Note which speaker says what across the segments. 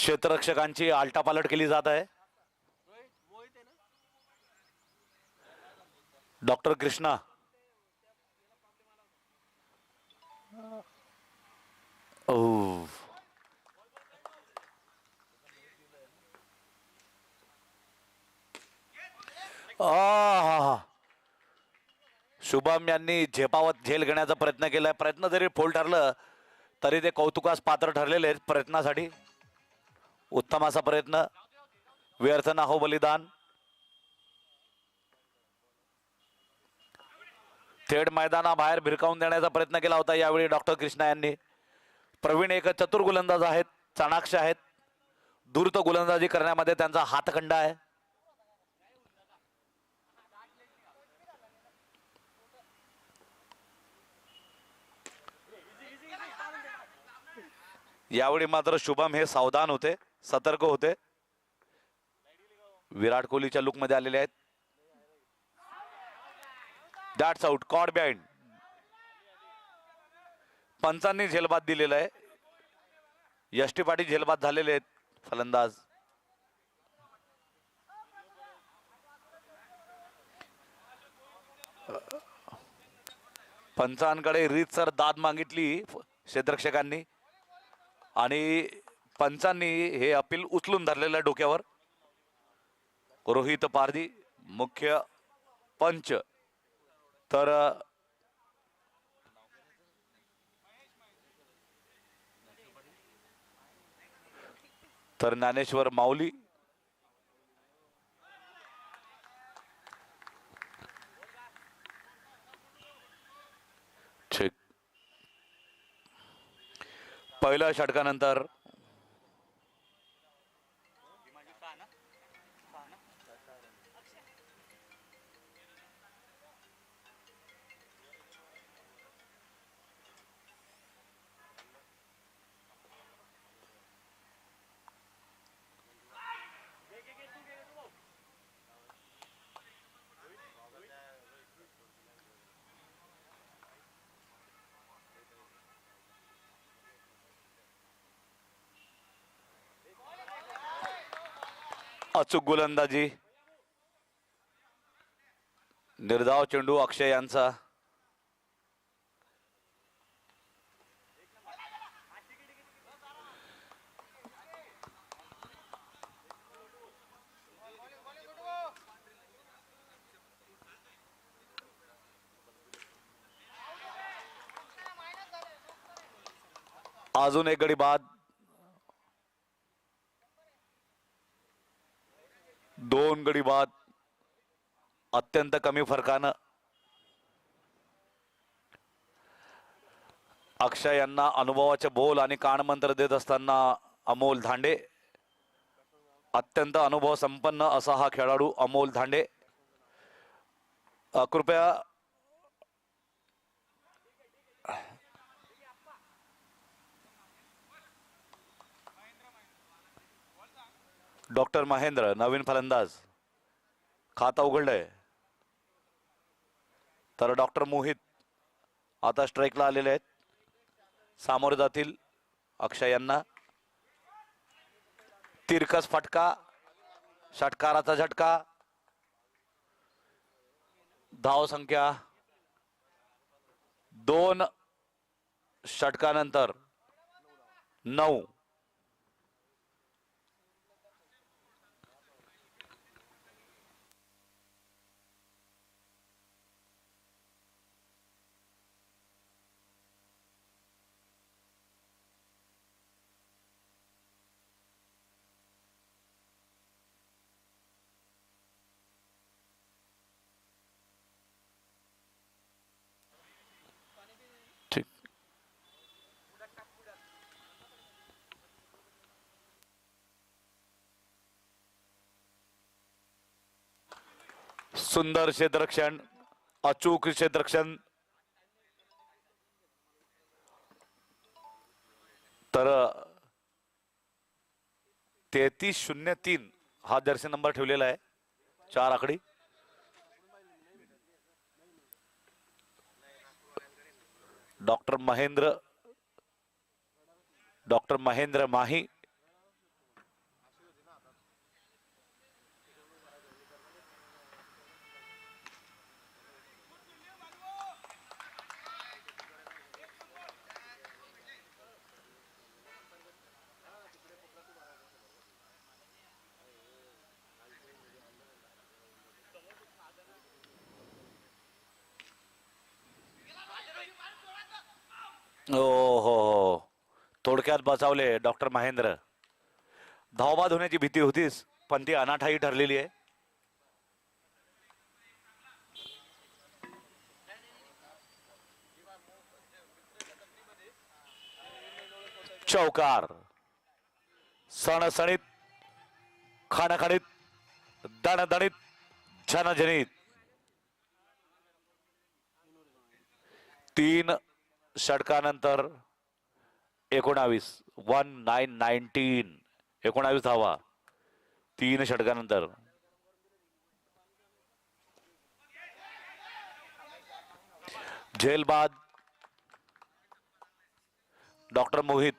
Speaker 1: क्षेत्ररक्षकांची आलटापालट केली जात आहे. डॉक्टर कृष्णा ओ शुभम यांनी झेपावत झेल घेण्याचा प्रयत्न केलाय. प्रयत्न जरी फोल ठरलं तरी ते कौतुकास पात्र ठरलेले आहेत. प्रयत्नासाठी उत्तम असा प्रयत्न, व्यर्थ ना हो बलिदान. थेट मैदानाबाहेर भिरकावून देण्याचा प्रयत्न केला होता यावेळी डॉक्टर कृष्णा यांनी. प्रवीण एक चतुर गोलंदाज आहेत, चाणाक्ष आहेत, धूर्त गोलंदाजी करण्यामध्ये त्यांचा हातखंडा आहे. यावेळी मात्र शुभम हे सावधान होते, सतर्क होते. विराट कोहलीच्या लुक मध्ये आलेले आहेत. That's out, caught behind. पंचांनी झेलबाद दिलेला आहे. यष्टी पाटी झेलबाद झालेले आहेत फलंदाज. पंचांकडे रीतसर दाद मागितली क्षेत्ररक्षकांनी आणि पंचांनी हे अपील उचलून धरलेलं आहे डोक्यावर. रोहित पारधी मुख्य पंच, तर ज्ञानेश्वर माऊली. ठीक, पहिल्या षटकानंतर अचूक गोलंदाजी, निर्धाव चेंडू अक्षय यांचा. अजून एक गडी बाद. 2 गडी बाद अत्यंत कमी फरकानं. अक्षय यांना अनुभवाचे बोल आणि कानमंत्र देत असताना अमोल धांडे, अत्यंत अनुभव संपन्न असा हा खेळाडू अमोल धांडे. कृपया डॉक्टर महेंद्र नवीन फलंदाज खाता उघडलंय. तर डॉक्टर मोहित आता स्ट्राईकला आलेले आहेत. सामोरे जातील अक्षय यांना. तिरकस फटका, षटकाराचा झटका. धाव संख्या 2 षटकानंतर 9. ठीक, सुंदर क्षेत्ररक्षण, अचूक क्षेत्ररक्षण. तर 33-03 हा जर्सी नंबर ठेवलेला आहे, 4 आकडी. डॉक्टर महेंद्र माही ओ हो, थोडक्यात बचावले डॉक्टर महेंद्र. धावबाद होण्याची भीती होतीच, पण ती अनाठाई ठरलेली आहे. चौकार. सणसणीत, खणखणीत, दणदणीत, झणझणीत. 3 षटकानंतर 19 धावा 3 षटकानंतर. झेल बाद डॉक्टर मोहित.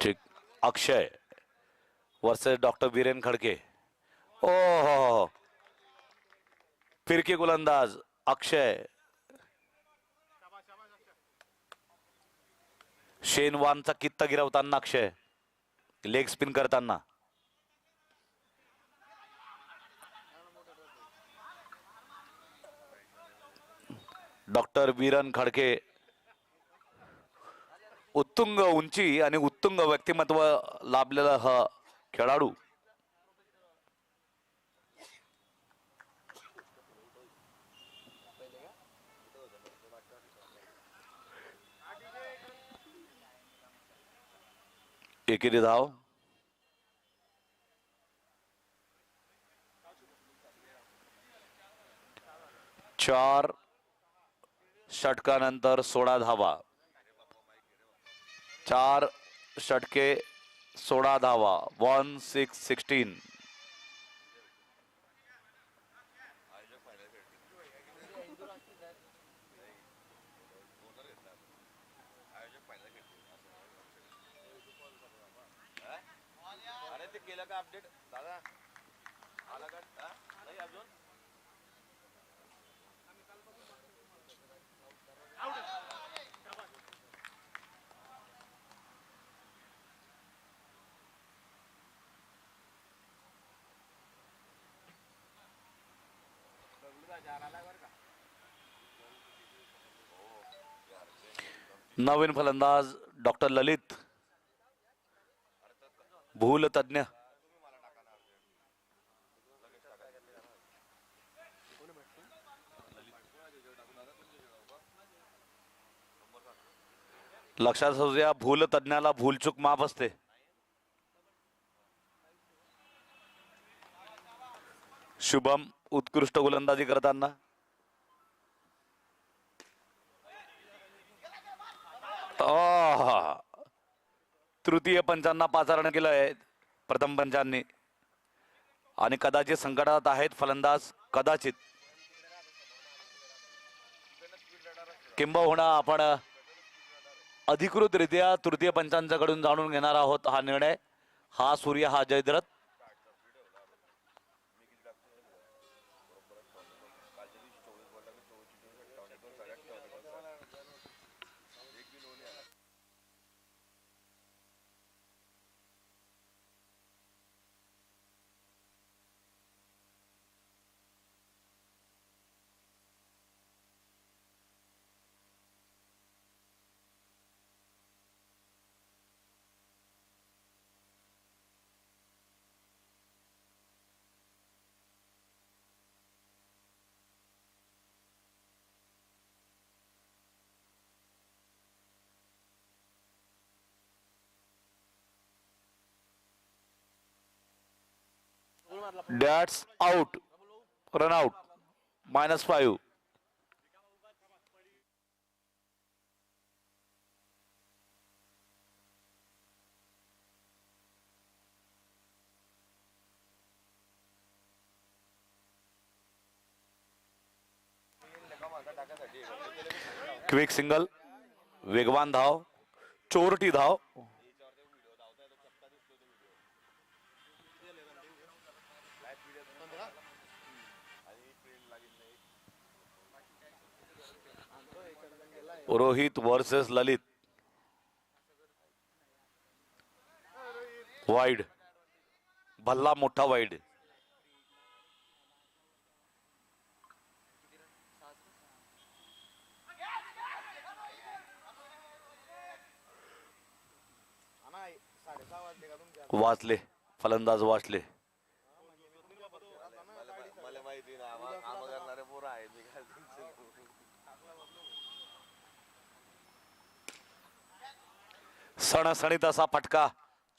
Speaker 1: ठीक. अक्षय वर्सेस डॉक्टर वीरेन खडके. ओ हो, फिरकी गोलंदाज अक्षय. शेनवानचा कित्ता गिरवताना अक्षय लेग स्पिन करताना. डॉक्टर वीरन खडके उत्तुंग उंची आणि उत्तुंग व्यक्तिमत्व लाभलेला हा खेळाडू. एकेरी धाव. चार षटकानंतर 16 धावा. 4 षटके 16 धावा. 16-16.
Speaker 2: केलं का अपडेट दादा आला का नाही अजून.
Speaker 1: नवीन फलंदाज डॉक्टर ललित भूल तज्ञ. लक्षात असू द्या, भूल तज्ञाला भूलचूक माफ असते. शुभम उत्कृष्ट गोलंदाजी करताना. तृतीय पंचांना पाचारण केलंय प्रथम पंचांनी आणि कदाचित संकटात आहेत फलंदाज. कदाचित किंबहुना आपण अधिकृतरित्या तृतीय पंचांच्याकडून जाणून घेणार आहोत हा निर्णय. हा सूर्य हा Jayadrath. That's out. Run out. -5. Quick single. वेगवान धाव, चोरटी धाव. रोहित वर्सेस ललित. वाईड, भल्ला मोठा वाईड. वाचले, फलंदाज वाचले.
Speaker 2: मला माहिती ना काम करणारे पोरं आहेत मी काय
Speaker 1: सणसणीत असा फटका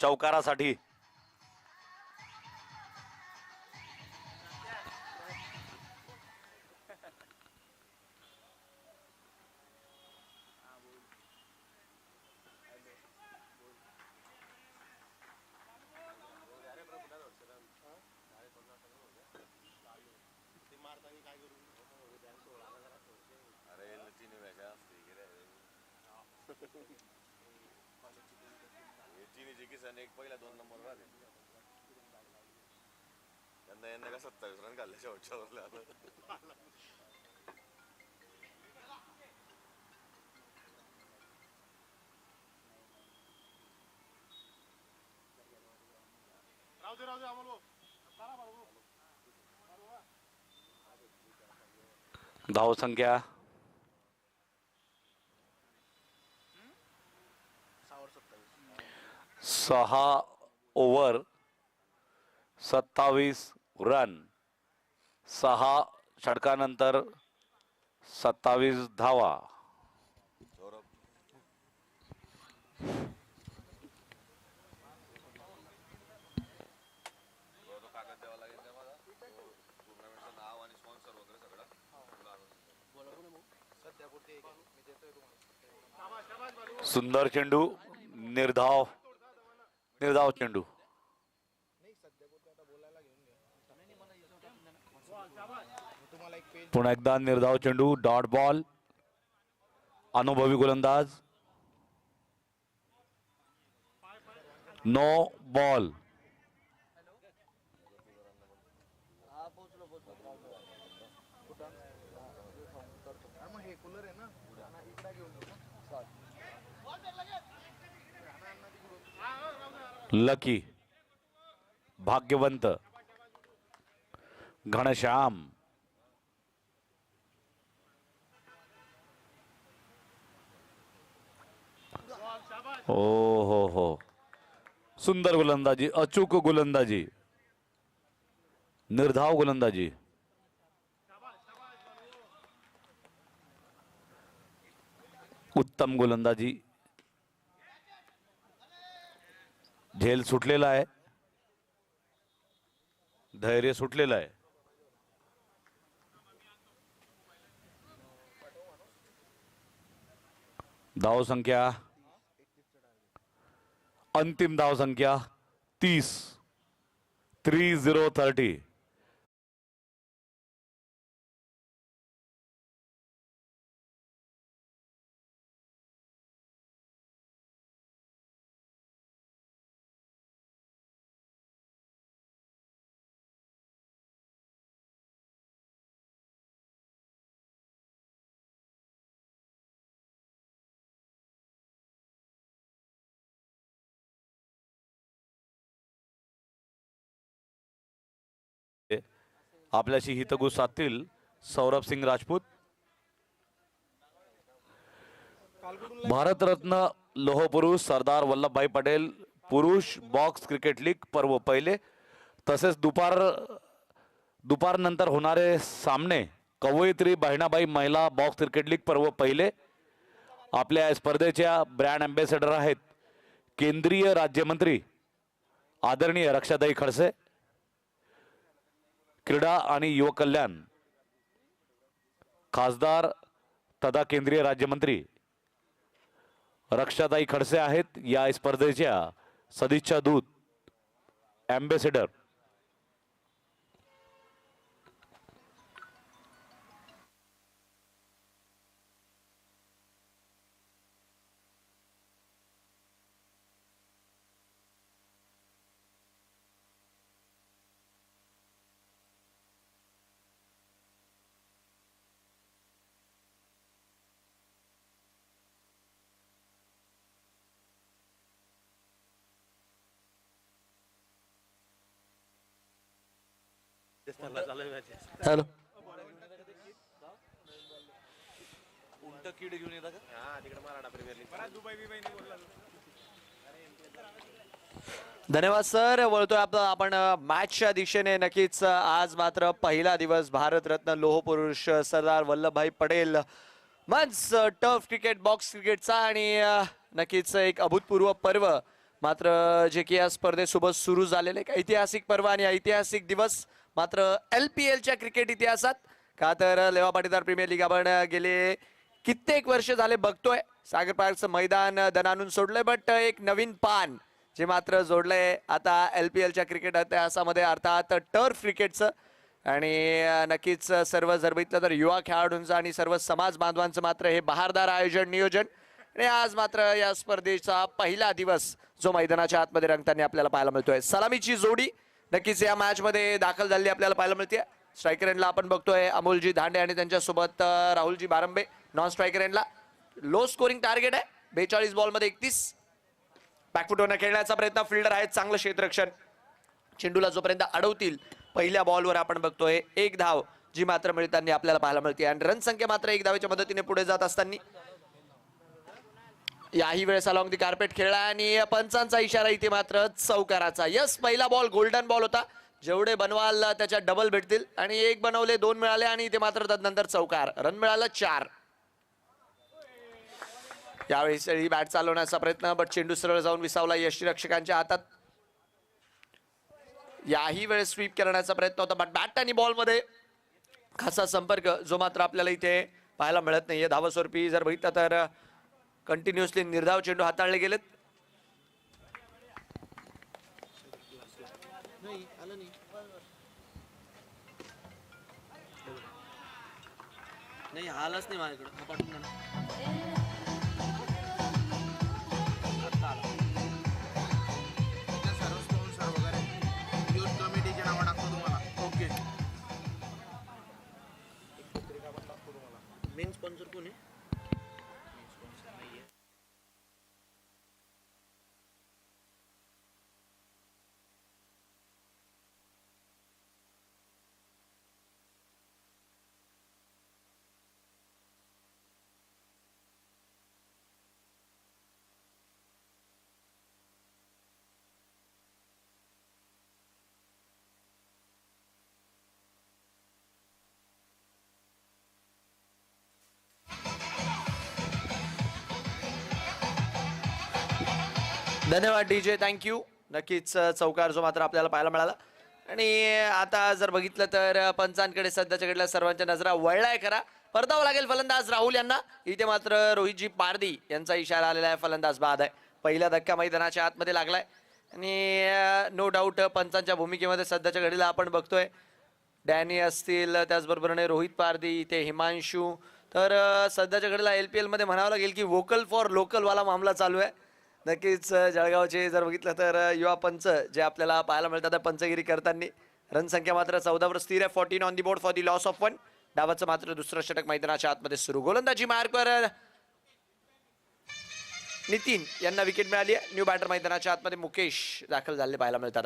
Speaker 1: चौकारासाठी.
Speaker 2: अरे तिने वेगळा असते चीनीची किसन एक पहिला 2 नंबर राहते. यांना का 27 रन घालले शेवटच्या ओव्हरला.
Speaker 1: धाव संख्या 6 ओव्हर 27 रन. 6 षटकानंतर 27 धावा.
Speaker 2: कागद द्यावा लागेल मला टुर्नामेंटचं नाव आणि स्पॉन्सर वगैरे सगळं.
Speaker 1: सुंदर चेंडू, निर्धाव निर्धाव चेंडू. पुन्हा एकदा निर्धाव चेंडू, डॉट बॉल. अनुभवी गोलंदाज, नो बॉल. लकी, भाग्यवंत, घनश्याम. ओ हो, सुंदर गोलंदाजी, अचूक गोलंदाजी, निर्धाव गोलंदाजी. उत्तम गोलंदाजी. झेल सुटलेला आहे, धैर्य सुटलेलं आहे. धाव संख्या, अंतिम धाव संख्या 30. 30. आपल्याशी हितगुज साधतील सौरभ सिंग राजपूत. भारतरत्न लोहपुरुष सरदार वल्लभभाई पटेल पुरुष बॉक्स क्रिकेट लीग पर्व पहिले, तसेच दुपारनंतर होणारे सामने कवयित्री बहिणाबाई महिला बॉक्स क्रिकेट लीग पर्व पहिले. आपल्या स्पर्धेच्या ब्रँड अँबॅसेडर आहेत केंद्रीय राज्यमंत्री आदरणीय रक्षाताई खडसे, क्रीडा आणि युवक कल्याण खासदार तथा केंद्रीय राज्यमंत्री रक्षाताई खडसे आहेत या स्पर्धेच्या सदिच्छा दूत अँबॅसेडर.
Speaker 3: हॅलो.
Speaker 1: उलट कीड घेऊन येतात
Speaker 3: धन्यवाद सर. वळतोय आपण मॅचच्या दिशेने. नक्कीच आज मात्र पहिला दिवस भारतरत्न लोहपुरुष सरदार वल्लभभाई पटेल मंच टफ क्रिकेट बॉक्स क्रिकेटचा आणि नक्कीच एक अभूतपूर्व पर्व मात्र जे की या स्पर्धेसोबत सुरू झालेले एक ऐतिहासिक पर्व आणि ऐतिहासिक दिवस मात्र LPLच्या क्रिकेट इतिहासात. का तर लेवा पाटीदार प्रीमियर लीग आपण गेले कित्येक वर्ष झाले बघतोय. सागर पार्कचं मैदान दणानून सोडलंय बट एक नवीन पान जे मात्र जोडलंय आता LPLच्या क्रिकेट इतिहासामध्ये अर्थात टर्फ क्रिकेटचं. आणि नक्कीच सर्व जर बघितलं तर युवा खेळाडूंचं आणि सर्व समाज बांधवांचं मात्र हे बहारदार आयोजन नियोजन. आणि आज मात्र या स्पर्धेचा पहिला दिवस जो मैदानाच्या आतमध्ये रंगताना आपल्याला पाहायला मिळतोय. सलामीची जोडी नक्कीच या मॅच मध्ये दाखल झालेली आपल्याला पाहायला मिळते. स्ट्रायकर एंडला आपण बघतोय अमोलजी धांडे आणि त्यांच्यासोबत राहुलजी बारंबे. नॉन स्ट्रायकर एंडला लो स्कोरिंग टार्गेट आहे 42 बॉलमध्ये 31. बॅकफुटवरनं खेळण्याचा प्रयत्न. फिल्डर आहेत चांगलं क्षेत्ररक्षण. चेंडूला जोपर्यंत अडवतील पहिल्या बॉलवर आपण बघतोय एक धाव जी मात्र मिळताना आपल्याला पाहायला मिळते. आणि रन संख्या मात्र एक धावेच्या मदतीने पुढे जात असताना याही वेळेस अलॉंग दी कार्पेट खेळला आणि पंचांचा इशारा इथे मात्र चौकाराचा. यस, पहिला बॉल गोल्डन बॉल होता. जेवढे बनवाल त्याच्या डबल भेटतील आणि एक बनवले 2 मिळाले आणि इथे मात्र तदनंतर चौकार. रन मिळाला 4. यावेळी बॅट चालवण्याचा प्रयत्न बट चेंडू सरळ जाऊन विसावला यष्टीरक्षकांच्या हातात. याही वेळेस स्वीप करण्याचा प्रयत्न होता बट बॅट आणि बॉल मध्ये खासा संपर्क जो मात्र आपल्याला इथे पाहायला मिळत नाहीये. धावस्वरूपी जर बघितलं तर कंटिन्युअसली निर्धाव चेंडू हाताळले गेलेत.
Speaker 4: नाही आलाच नाही माझ्याकडे. हा पाठवून द्या ना.
Speaker 5: सर्व स्पॉन्सर वगैरे युथ कमिटीचे नावं टाकतो तुम्हाला.
Speaker 4: ओके. मेन स्पॉन्सर कोण आहे?
Speaker 3: धन्यवाद DJ, थँक्यू. नक्कीच चौकार जो मात्र आपल्याला पाहायला मिळाला. आणि आता जर बघितलं तर पंचांकडे सध्याच्या घडीला सर्वांच्या नजरा वळलाय खरा. परतावं लागेल फलंदाज राहुल यांना. इथे मात्र रोहितजी पारदी यांचा इशारा आलेला आहे. फलंदाज बाद आहे. पहिला धक्का मैदानाच्या आतमध्ये लागलाय आणि नो डाऊट पंचांच्या भूमिकेमध्ये सध्याच्या घडीला आपण बघतोय डॅनी असतील त्याचबरोबरने रोहित पारदी इथे हिमांशू. तर सध्याच्या घडीला LPL मध्ये म्हणावं लागेल की वोकल फॉर लोकल वाला मामला चालू आहे. नक्कीच जळगावचे जर बघितलं तर युवा पंच जे आपल्याला पाहायला मिळतात पंचगिरी करताना. रन संख्या मात्र 14 वर स्थिर आहे. 14 on the board for the loss of 1. डावाचं मात्र दुसरं षटक मैदानाच्या आतमध्ये सुरू. गोलंदाजी मार्कवर नितीन यांना विकेट मिळाली आहे. न्यू बॅटर मैदानाच्या आतमध्ये मुकेश दाखल झालेले पाहायला मिळतात.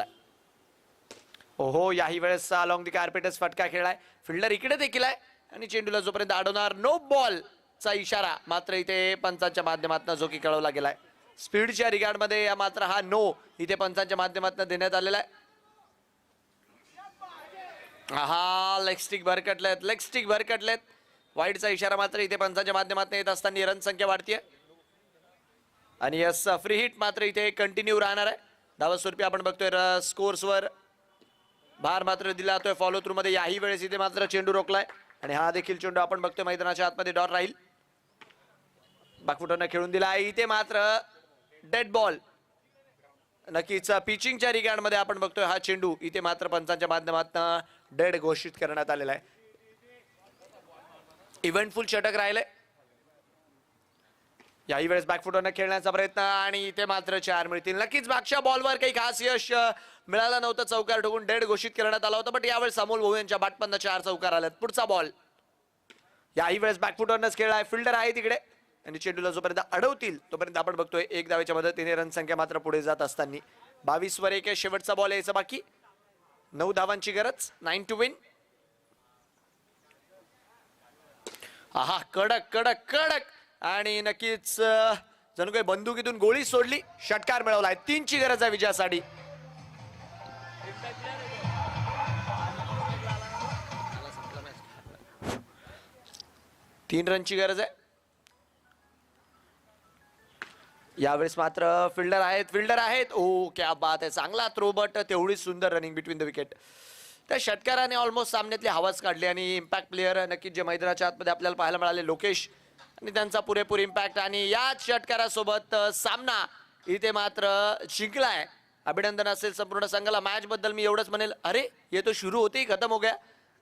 Speaker 3: ओहो, याही वेळेस अलॉंग दी कार्पेटच फटका खेळलाय. फिल्डर इकडे देखील आहे आणि चेंडूला जोपर्यंत अडवणार नो बॉल चा इशारा मात्र इथे पंचांच्या माध्यमातून जो की कळवला गेलाय. स्पीडच्या रिगार्ड मध्ये मात्र हा नो इथे पंचांच्या माध्यमातून देण्यात आलेला आहे. हा लेग स्टिक भरकटलेत. वाईडचा इशारा मात्र इथे पंचांच्या माध्यमातून येत असताना रन संख्या वाढतीये आणि यस फ्री हिट मात्र इथे कंटिन्यू राहणार आहे. धावस्वरूपी आपण बघतोय स्कोर्सवर भार मात्र दिला जातोय फॉलो थ्रू मध्ये. याही वेळेस इथे मात्र चेंडू रोखलाय आणि हा देखील चेंडू आपण बघतोय मैदानाच्या आतमध्ये डॉट राहील. बॅकफुटरनं खेळून दिला. इथे मात्र डेड बॉल. नक्कीच पिचिंगच्या रिगार्ड मध्ये आपण बघतोय हा चेंडू इथे मात्र पंचांच्या माध्यमातून डेड घोषित करण्यात आलेला आहे. इव्हेंटफुल षटक राहिले. याही वेळेस बॅकफुटरनं खेळण्याचा प्रयत्न आणि इथे मात्र 4 मिळतील. नक्कीच मागच्या बॉलवर काही खास यश मिळालं नव्हतं. चौकार ठोकून डेड घोषित करण्यात आला होता बट यावेळेस अमोल भाऊ यांच्या बॅटमधनं 4 चौकार आलेत. पुढचा बॉल याही वेळेस बॅकफुटरनंच खेळलाय. फिल्डर आहे तिकडे आणि चेंडूला जोपर्यंत अडवतील तोपर्यंत आपण बघतोय एक धावेच्या मदतीने रन संख्या मात्र पुढे जात असताना 22 वर 1 शेवटचा बॉल यायचा बाकी. 9 धावांची गरज. 9 टू विन. आहा कडक कडक कडक आणि नक्कीच जणू काही बंदुकीतून गोळी सोडली, षटकार मिळवलाय. 3ची गरज आहे विजयासाठी. तीन रनची गरज आहे. यावेळेस मात्र फिल्डर आहेत. ओ क्या बात आहे, चांगला थ्रो, बट तेवढीच सुंदर रनिंग बिटवीन द विकेट. त्या षटकाराने ऑलमोस्ट सामन्यातली हवाच काढली आणि इम्पॅक्ट प्लेअर नक्कीच जे मैदानाच्या आतमध्ये आपल्याला पाहायला मिळाले, लोकेश आणि त्यांचा पुरेपूर इम्पॅक्ट. आणि याच षटकारासोबत सामना इथे मात्र जिंकलाय. अभिनंदन असेल संपूर्ण संघाला. मॅच बद्दल मी एवढंच म्हणेल, अरे ये तो शुरू होती खतम हो गया.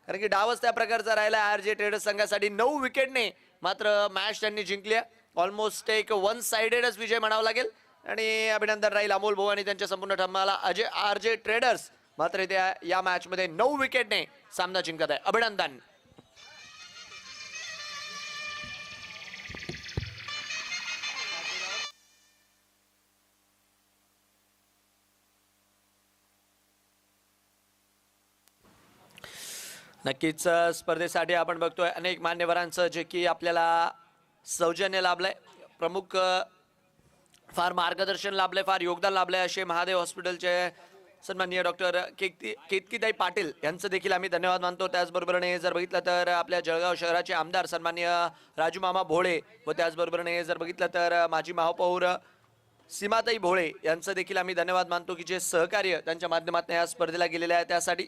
Speaker 3: कारण की डावच त्या प्रकारचा राहिला आर.जे. ट्रेडर्स संघासाठी. 9 विकेटने मात्र मॅच त्यांनी जिंकली. ऑलमोस्ट एक वन साइडेडच विजय म्हणावा लागेल. आणि अभिनंदन राहील अमोल भाऊ आणि त्यांच्या संपूर्ण ठमाला. आर.जे. ट्रेडर्स मात्र इथे या मॅच मध्ये 9 विकेटने सामना जिंकत आहे. अभिनंदन. नक्कीच स्पर्धेसाठी आपण बघतोय अनेक मान्यवरांचं जे की आपल्याला सौजन्य लाभलंय. प्रमुख फार मार्गदर्शन लाभलंय, फार योगदान लाभलंय असे महादेव हॉस्पिटलचे सन्माननीय डॉक्टर केतकीताई पाटील यांचं देखील आम्ही धन्यवाद मानतो. त्याचबरोबरने जर बघितलं तर आपल्या जळगाव शहराचे आमदार सन्माननीय राजू मामा भोळे व त्याचबरोबरने जर बघितलं तर माजी महापौर सीमाताई भोळे यांचं देखील आम्ही धन्यवाद मानतो की जे सहकार्य त्यांच्या माध्यमातून या स्पर्धेला गेलेले आहे त्यासाठी.